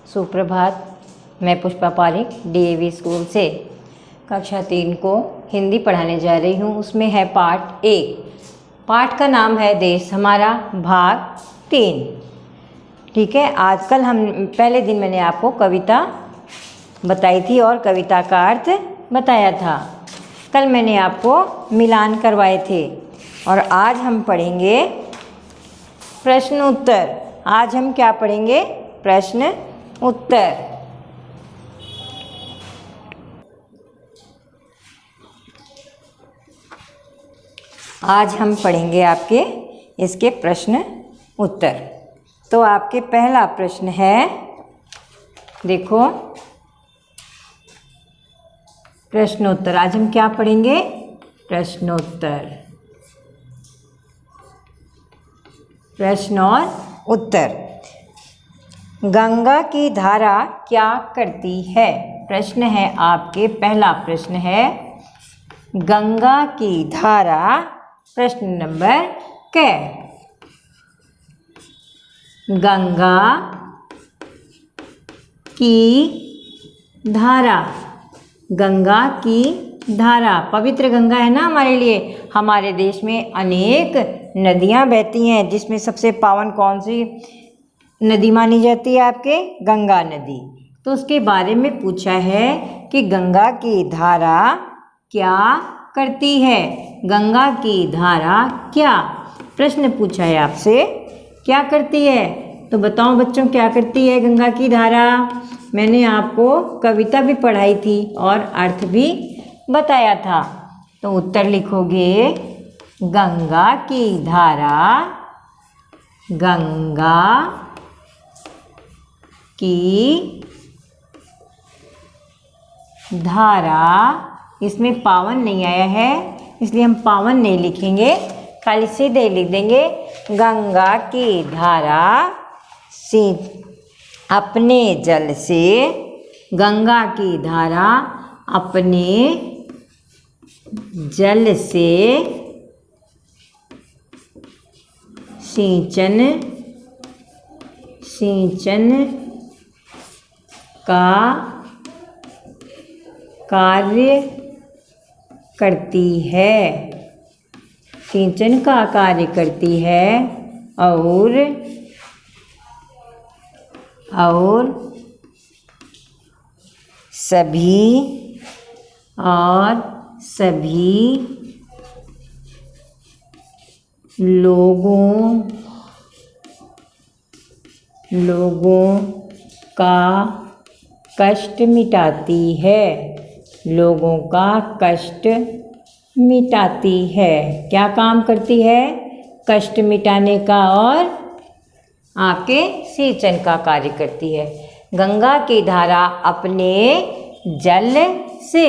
सुप्रभात। मैं Pushpa Pareek DAV school से कक्षा 3 को हिंदी पढ़ाने जा रही हूँ। उसमें है पाठ 1। पाठ का नाम है देश हमारा, भाग 3। ठीक है। आजकल पहले दिन मैंने आपको कविता बताई थी और कविता का अर्थ बताया था। कल मैंने आपको मिलान करवाए थे और आज हम पढ़ेंगे प्रश्न उत्तर। आज हम क्या पढ़ेंगे? प्रश्न उत्तर। आज हम पढ़ेंगे आपके इसके प्रश्न उत्तर। तो आपके पहला प्रश्न है, देखो प्रश्नोत्तर। आज हम क्या पढ़ेंगे? प्रश्नोत्तर। प्रश्न और उत्तर। गंगा की धारा क्या करती है? प्रश्न है आपके, पहला प्रश्न है गंगा की धारा। प्रश्न नंबर क। गंगा की धारा। गंगा की धारा, पवित्र गंगा है ना हमारे लिए। हमारे देश में अनेक नदियां बहती हैं, जिसमें सबसे पावन कौन सी नदी मानी जाती है? आपके गंगा नदी। तो उसके बारे में पूछा है कि गंगा की धारा क्या करती है? गंगा की धारा क्या? प्रश्न पूछा है आपसे, क्या करती है? तो बताओ बच्चों, क्या करती है गंगा की धारा? मैंने आपको कविता भी पढ़ाई थी और अर्थ भी बताया था। तो उत्तर लिखोगे, गंगा की धारा। गंगा की धारा। इसमें पावन नहीं आया है, इसलिए हम पावन नहीं लिखेंगे, खाली सीधे लिख देंगे गंगा की धारा अपने जल से। गंगा की धारा अपने जल से सिंचन का कार्य करती है। सिंचन का कार्य करती है और सभी लोगों का कष्ट मिटाती है। लोगों का कष्ट मिटाती है। क्या काम करती है? कष्ट मिटाने का और आपके सिंचन का कार्य करती है। गंगा की धारा अपने जल से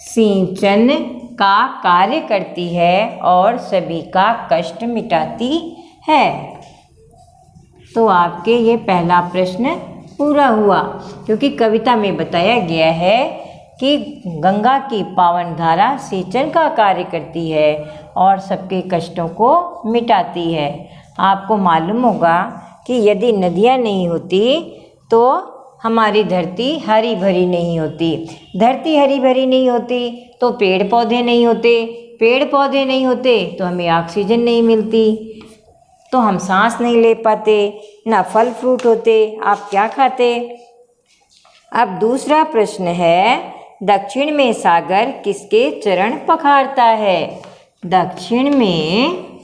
सिंचन का कार्य करती है और सभी का कष्ट मिटाती है। तो आपके ये पहला प्रश्न पूरा हुआ, क्योंकि कविता में बताया गया है कि गंगा की पावन धारा सिंचन का कार्य करती है और सबके कष्टों को मिटाती है। आपको मालूम होगा कि यदि नदियाँ नहीं होती तो हमारी धरती हरी भरी नहीं होती। धरती हरी भरी नहीं होती तो पेड़ पौधे नहीं होते। पेड़ पौधे नहीं होते तो हमें ऑक्सीजन नहीं मिलती, तो हम सांस नहीं ले पाते, ना फल फ्रूट होते। आप क्या खाते? अब दूसरा प्रश्न है, दक्षिण में सागर किसके चरण पखारता है? दक्षिण में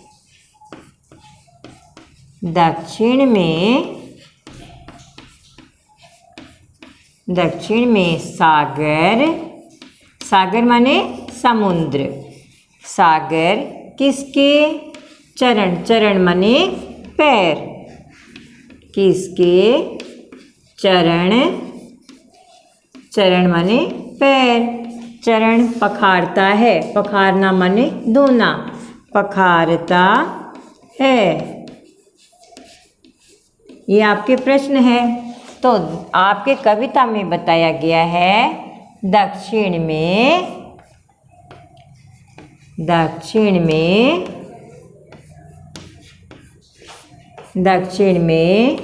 सागर माने समुद्र। सागर किसके चरण माने पैर। किसके चरण माने पैर। चरण पखारता है। पखारना माने धोना। पखारता है। ये आपके प्रश्न है। तो आपके कविता में बताया गया है दक्षिण में दक्षिण में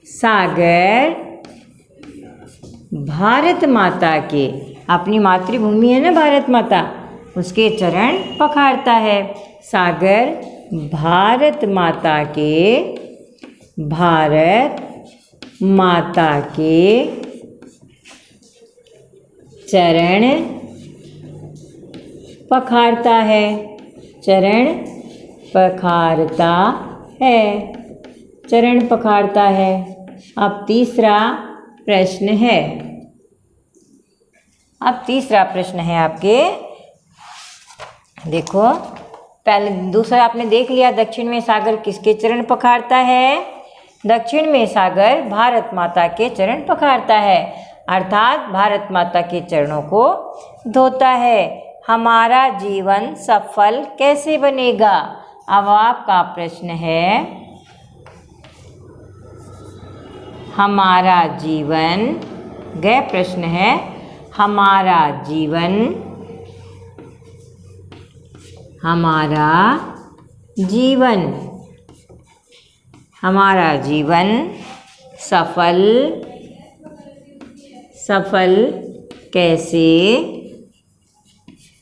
सागर भारत माता के, अपनी मातृभूमि है ना भारत माता, उसके चरण पखारता है। सागर भारत माता के, भारत माता के चरण पखारता है, चरण पखारता है, चरण पखारता है। अब तीसरा प्रश्न है, अब तीसरा प्रश्न है आपके, देखो पहले दूसरा आपने देख लिया, दक्षिण में सागर किसके चरण पखारता है? दक्षिण में सागर भारत माता के चरण पखारता है, अर्थात भारत माता के चरणों को धोता है। हमारा जीवन सफल कैसे बनेगा? अब आपका प्रश्न है, हमारा जीवन, गए प्रश्न है, हमारा जीवन, हमारा जीवन, हमारा जीवन सफल, सफल कैसे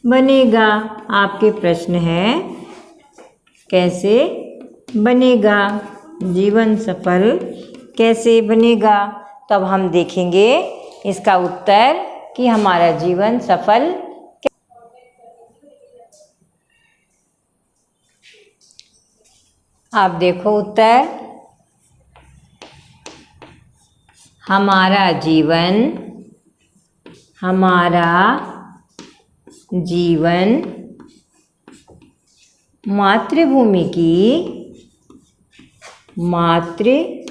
बनेगा? आपके प्रश्न है कैसे बनेगा, जीवन सफल कैसे बनेगा? तो अब हम देखेंगे इसका उत्तर कि हमारा जीवन सफल, आप देखो उत्तर, हमारा जीवन, हमारा जीवन मातृभूमि की, मातृभूमि,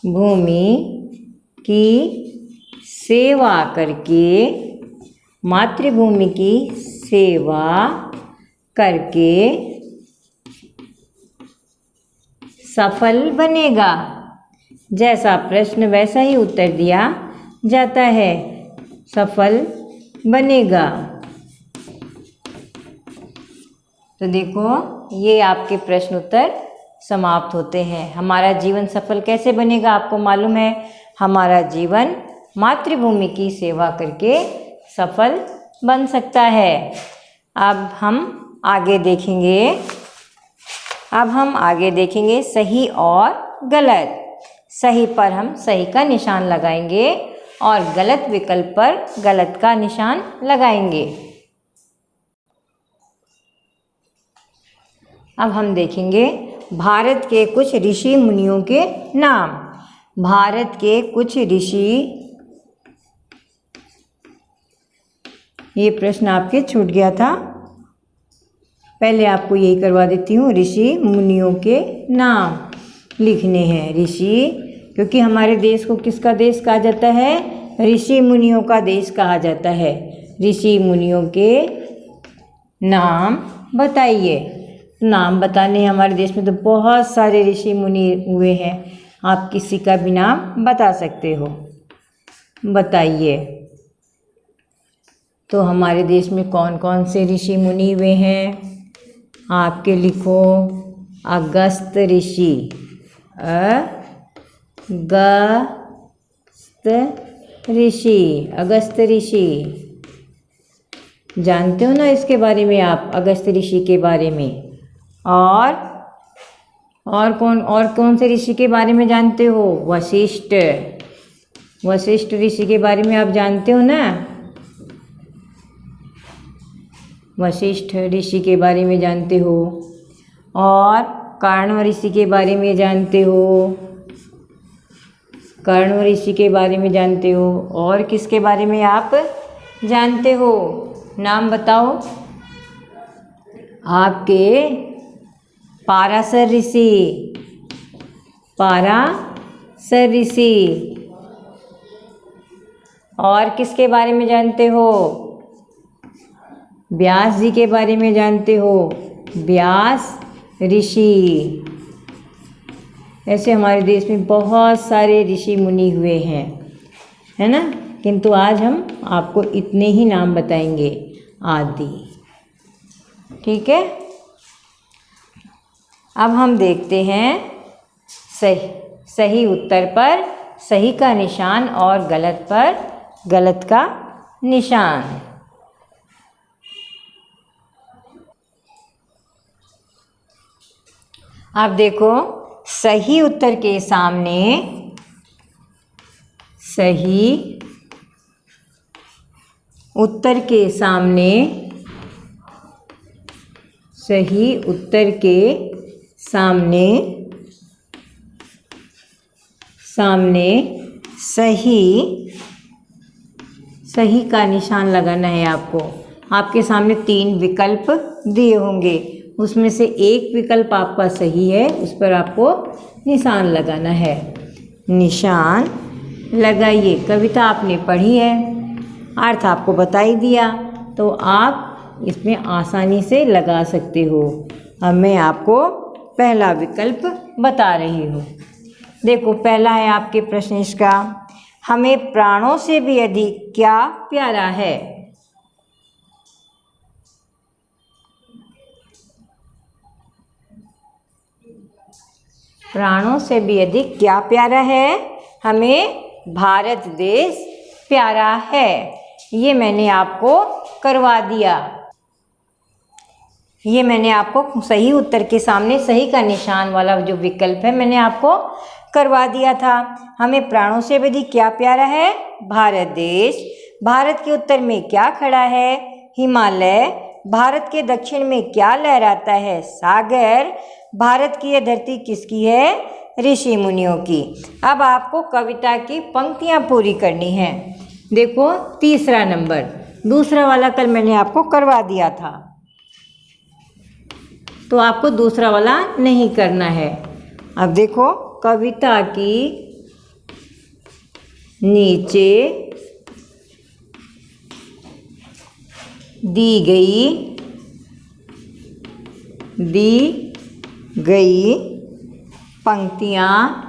भूमि की सेवा करके, मातृभूमि की सेवा करके सफल बनेगा। जैसा प्रश्न वैसा ही उत्तर दिया जाता है, सफल बनेगा। तो देखो ये आपके प्रश्न उत्तर समाप्त होते हैं। हमारा जीवन सफल कैसे बनेगा? आपको मालूम है, हमारा जीवन मातृभूमि की सेवा करके सफल बन सकता है। अब हम आगे देखेंगे, अब हम आगे देखेंगे सही और गलत। सही पर हम सही का निशान लगाएंगे और गलत विकल्प पर गलत का निशान लगाएंगे। अब हम देखेंगे भारत के कुछ ऋषि मुनियों के नाम। भारत के कुछ ऋषि, ये प्रश्न आपके छूट गया था, पहले आपको यही करवा देती हूँ। ऋषि मुनियों के नाम लिखने हैं। ऋषि, क्योंकि हमारे देश को किसका देश कहा जाता है? ऋषि मुनियों का देश कहा जाता है। ऋषि मुनियों के नाम बताइए। नाम बताने, हमारे देश में तो बहुत सारे ऋषि मुनि हुए हैं, आप किसी का भी नाम बता सकते हो, बताइए। तो हमारे देश में कौन कौन से ऋषि मुनि हुए हैं? आपके लिखो, अगस्त ऋषि, अगस्त ऋषि, अगस्त ऋषि, जानते हो ना इसके बारे में आप, अगस्त ऋषि के बारे में? और कौन से ऋषि के बारे में जानते हो? वशिष्ठ, वशिष्ठ ऋषि के बारे में आप जानते हो ना? वशिष्ठ ऋषि के बारे में जानते हो। और कण्व ऋषि के बारे में जानते हो, कण्व ऋषि के बारे में जानते हो। और किसके बारे में आप जानते हो? नाम बताओ। आपके पाराशर ऋषि, पाराशर ऋषि। और किसके बारे में जानते हो? व्यास जी के बारे में जानते हो, व्यास ऋषि। ऐसे हमारे देश में बहुत सारे ऋषि मुनि हुए हैं, है ना? किंतु आज हम आपको इतने ही नाम बताएंगे, आदि। ठीक है, अब हम देखते हैं सही उत्तर पर सही का निशान और गलत पर गलत का निशान। अब देखो, सही उत्तर के सामने सही उत्तर के सामने सही उत्तर के सामने सही का निशान लगाना है आपको। आपके सामने 3 विकल्प दिए होंगे, उसमें से एक विकल्प आपका सही है, उस पर आपको निशान लगाना है। निशान लगाइए। कविता आपने पढ़ी है, अर्थ आपको बता ही दिया, तो आप इसमें आसानी से लगा सकते हो। अब मैं आपको पहला विकल्प बता रही हूँ। देखो, पहला है आपके प्रश्न इसका, हमें प्राणों से भी अधिक क्या प्यारा है? प्राणों से भी अधिक क्या प्यारा है? हमें भारत देश प्यारा है। ये मैंने आपको करवा दिया। ये मैंने आपको सही उत्तर के सामने सही का निशान वाला जो विकल्प है मैंने आपको करवा दिया था। हमें प्राणों से भी अधिक क्या प्यारा है? भारत देश। भारत के उत्तर में क्या खड़ा है? हिमालय। भारत के दक्षिण में क्या लहराता है? सागर। भारत की यह धरती किसकी है? ऋषि मुनियों की। अब आपको कविता की पंक्तियां पूरी करनी है। देखो, तीसरा नंबर, दूसरा वाला कल मैंने आपको करवा दिया था, तो आपको दूसरा वाला नहीं करना है। अब देखो, कविता की नीचे दी गई पंक्तियाँ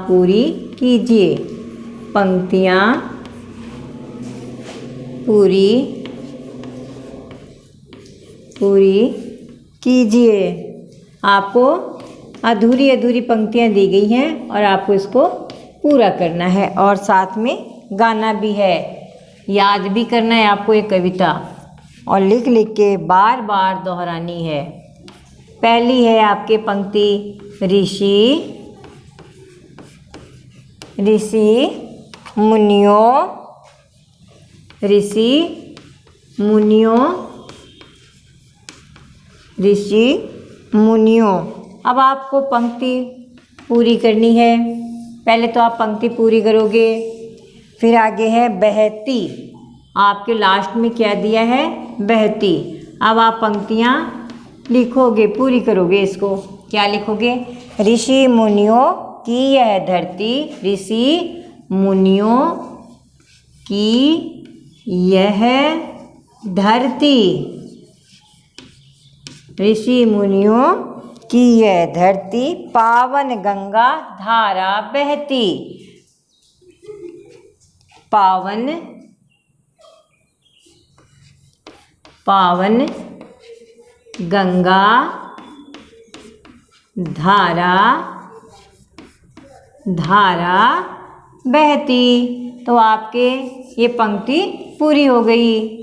पूरी कीजिए। पंक्तियाँ पूरी कीजिए। आपको अधूरी पंक्तियाँ दी गई हैं और आपको इसको पूरा करना है और साथ में गाना भी है, याद भी करना है आपको ये कविता और लिख लिख के बार बार दोहरानी है। पहली है आपके पंक्ति, ऋषि मुनियों। अब आपको पंक्ति पूरी करनी है। पहले तो आप पंक्ति पूरी करोगे, फिर आगे है बहती। आपके लास्ट में क्या दिया है? बहती। अब आप पंक्तियाँ लिखोगे, पूरी करोगे। इसको क्या लिखोगे? ऋषि मुनियों की यह धरती, ऋषि मुनियों की यह धरती, ऋषि मुनियों की यह धरती, पावन गंगा धारा बहती, पावन गंगा धारा बहती। तो आपके ये पंक्ति पूरी हो गई।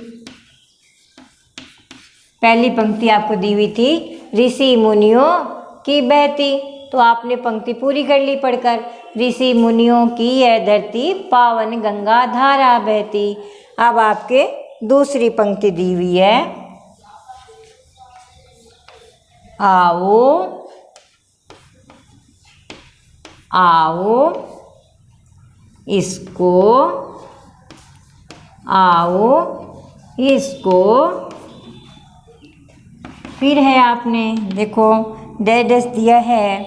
पहली पंक्ति आपको दी हुई थी ऋषि मुनियों की बहती, तो आपने पंक्ति पूरी कर ली पढ़कर। ऋषि मुनियों की यह धरती, पावन गंगा धारा बहती। अब आपके दूसरी पंक्ति दी हुई है, आओ इसको फिर है आपने देखो डैश दिया है,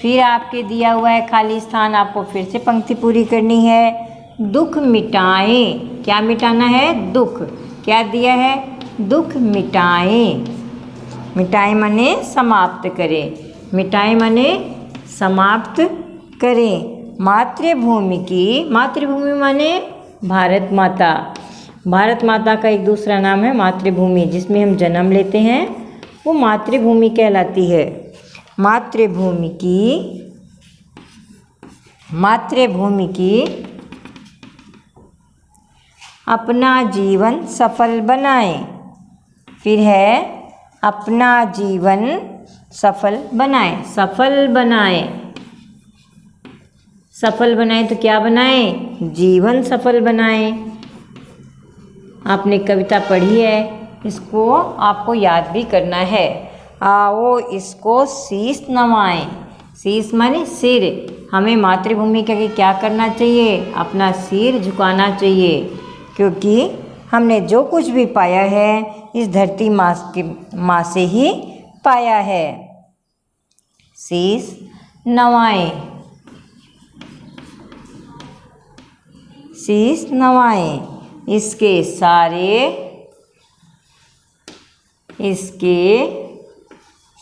फिर आपके दिया हुआ है खाली स्थान, आपको फिर से पंक्ति पूरी करनी है। दुख मिटाएं, क्या मिटाना है? दुख। क्या दिया है? दुख मिटाएं। मिटाएं माने समाप्त करें, मिटाएं माने समाप्त करें। मातृभूमि माने भारत माता, भारत माता का एक दूसरा नाम है मातृभूमि, जिसमें हम जन्म लेते हैं वो मातृभूमि कहलाती है। मातृभूमि की अपना जीवन सफल बनाएं। फिर है अपना जीवन सफल बनाएं। सफल बनाएं तो क्या बनाएं? जीवन सफल बनाएं। आपने कविता पढ़ी है, इसको आपको याद भी करना है। आओ इसको शीश नवाएं। शीश माने सिर। हमें मातृभूमि के आगे क्या करना चाहिए? अपना सिर झुकाना चाहिए, क्योंकि हमने जो कुछ भी पाया है इस धरती माँ से ही पाया है। शीश नवाएं। शीश नवाएं। इसके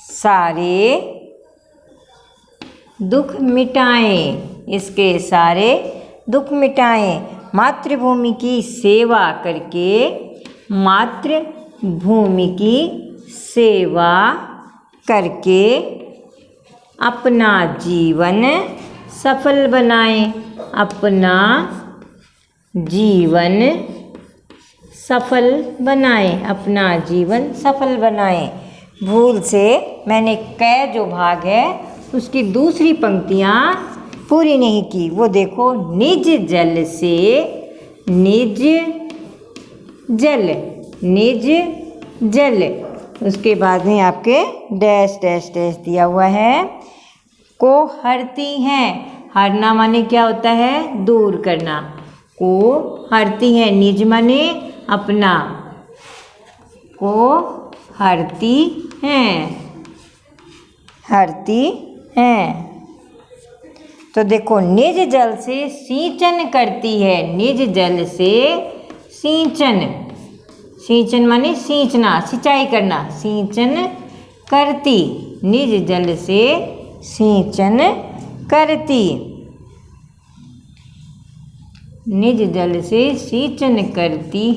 सारे दुख मिटाएं। इसके सारे दुख मिटाएं। मातृभूमि की सेवा करके, मातृभूमि की सेवा करके अपना जीवन सफल बनाएं। अपना जीवन सफल बनाएं। अपना जीवन सफल बनाएं। भूल से मैंने कै जो भाग है उसकी दूसरी पंक्तियाँ पूरी नहीं की, वो देखो। निज जल से, निज जल, उसके बाद में आपके डैश डैश डैश दिया हुआ है। को हरती हैं। हरना माने क्या होता है? दूर करना। को हरती हैं। निज माने अपना। को हरती हैं। तो देखो, निज जल से सिंचन करती है। निज जल से सिंचन माने सींचना, सिंचाई करना। सिंचन करती, निज जल से सिंचन करती। निज जल से सिंचन करती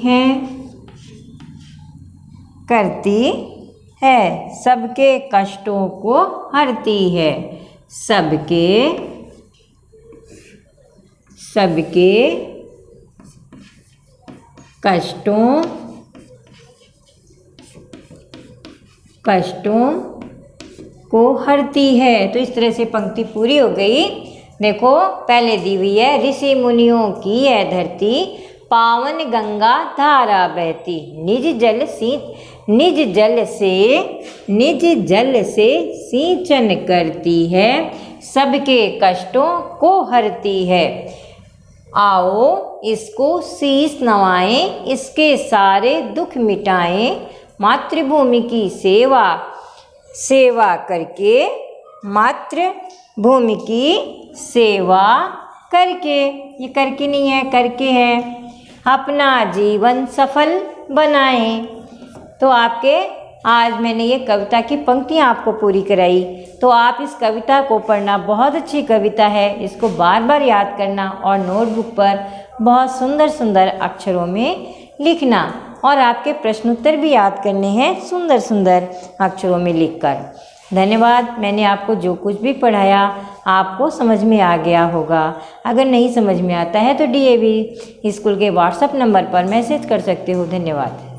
है। सबके कष्टों को हरती है। सबके कष्टों को हरती है। तो इस तरह से पंक्ति पूरी हो गई। देखो, पहले दी हुई है, ऋषि मुनियों की है धरती, पावन गंगा धारा बहती। निज जल से सिंचन करती है, सबके कष्टों को हरती है। आओ इसको शीश नवाएं, इसके सारे दुख मिटाएं। मातृभूमि की सेवा करके, मातृभूमि की सेवा करके, ये करके नहीं है, करके है, अपना जीवन सफल बनाएं। तो आपके आज मैंने ये कविता की पंक्तियाँ आपको पूरी कराई। तो आप इस कविता को पढ़ना, बहुत अच्छी कविता है, इसको बार बार याद करना और नोटबुक पर बहुत सुंदर सुंदर अक्षरों में लिखना। और आपके प्रश्नोत्तर भी याद करने हैं सुंदर सुंदर अक्षरों में लिखकर। धन्यवाद। मैंने आपको जो कुछ भी पढ़ाया आपको समझ में आ गया होगा। अगर नहीं समझ में आता है तो DAV स्कूल के व्हाट्सएप नंबर पर मैसेज कर सकते हो। धन्यवाद।